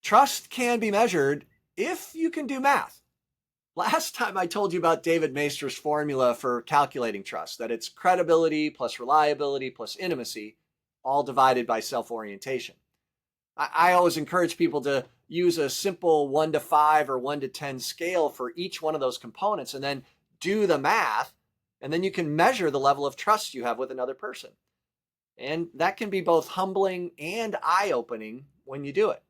Trust can be measured if you can do math. Last time I told you about David Maister's formula for calculating trust, that it's credibility plus reliability plus intimacy, all divided by self-orientation. I always encourage people to use a simple 1 to 5 or 1 to 10 scale for each one of those components and then do the math, and then you can measure the level of trust you have with another person. And that can be both humbling and eye-opening when you do it.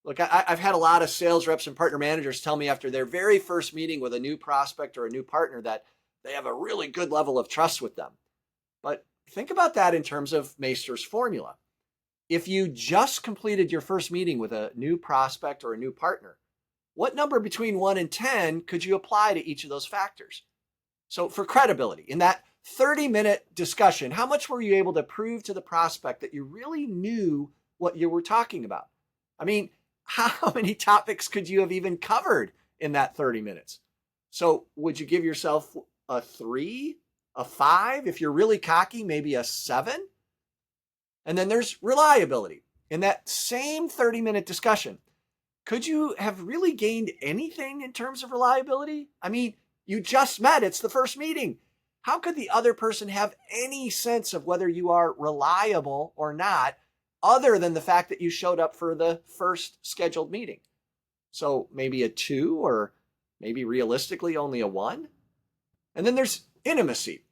Look, I've had a lot of sales reps and partner managers tell me after their very first meeting with a new prospect or a new partner that they have a really good level of trust with them. But think about that in terms of Maister's formula. If you just completed your first meeting with a new prospect or a new partner, what number between 1 and 10 could you apply to each of those factors? So for credibility, in that 30-minute discussion, how much were you able to prove to the prospect that you really knew what you were talking about? I mean, how many topics could you have even covered in that 30 minutes? So would you give yourself a 3, a 5? If you're really cocky, maybe a 7? And then there's reliability. In that same 30-minute discussion, could you have really gained anything in terms of reliability? I mean, you just met. It's the first meeting. How could the other person have any sense of whether you are reliable or not, other than the fact that you showed up for the first scheduled meeting? So maybe a 2, or maybe realistically only a 1. And then there's intimacy.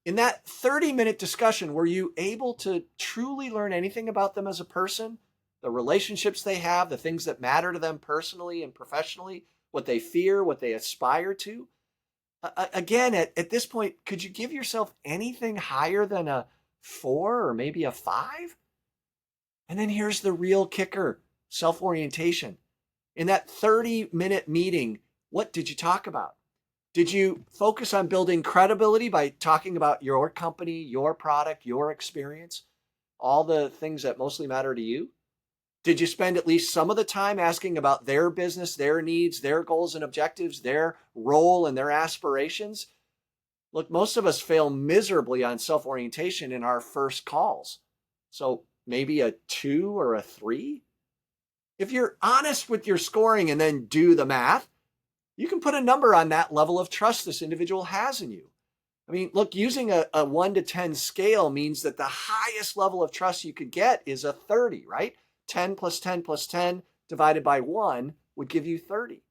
In that 30-minute discussion, were you able to truly learn anything about them as a person, the relationships they have, the things that matter to them personally and professionally, what they fear, what they aspire to? Again, at this point, could you give yourself anything higher than a 4 or maybe a 5? And then here's the real kicker, self-orientation. In that 30-minute meeting, what did you talk about? Did you focus on building credibility by talking about your company, your product, your experience, all the things that mostly matter to you? Did you spend at least some of the time asking about their business, their needs, their goals and objectives, their role and their aspirations? Look, most of us fail miserably on self-orientation in our first calls. So maybe a 2 or a 3? If you're honest with your scoring and then do the math, you can put a number on that level of trust this individual has in you. I mean, look, using a 1 to 10 scale means that the highest level of trust you could get is a 30, right? 10 plus 10 plus 10 divided by 1 would give you 30.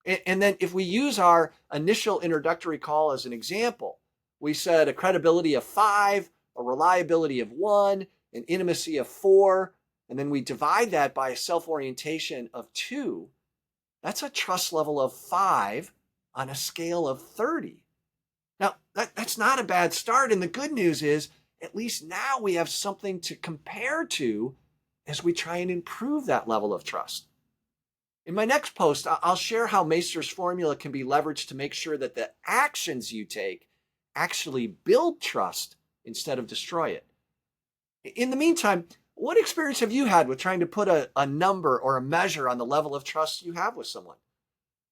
And then if we use our initial introductory call as an example, we said a credibility of 5, a reliability of 1, an intimacy of 4, and then we divide that by a self-orientation of 2. That's a trust level of 5 on a scale of 30. Now, that's not a bad start. And the good news is, at least now we have something to compare to as we try and improve that level of trust. In my next post, I'll share how Maister's formula can be leveraged to make sure that the actions you take actually build trust instead of destroy it. In the meantime, what experience have you had with trying to put a number or a measure on the level of trust you have with someone?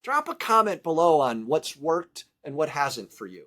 Drop a comment below on what's worked and what hasn't for you.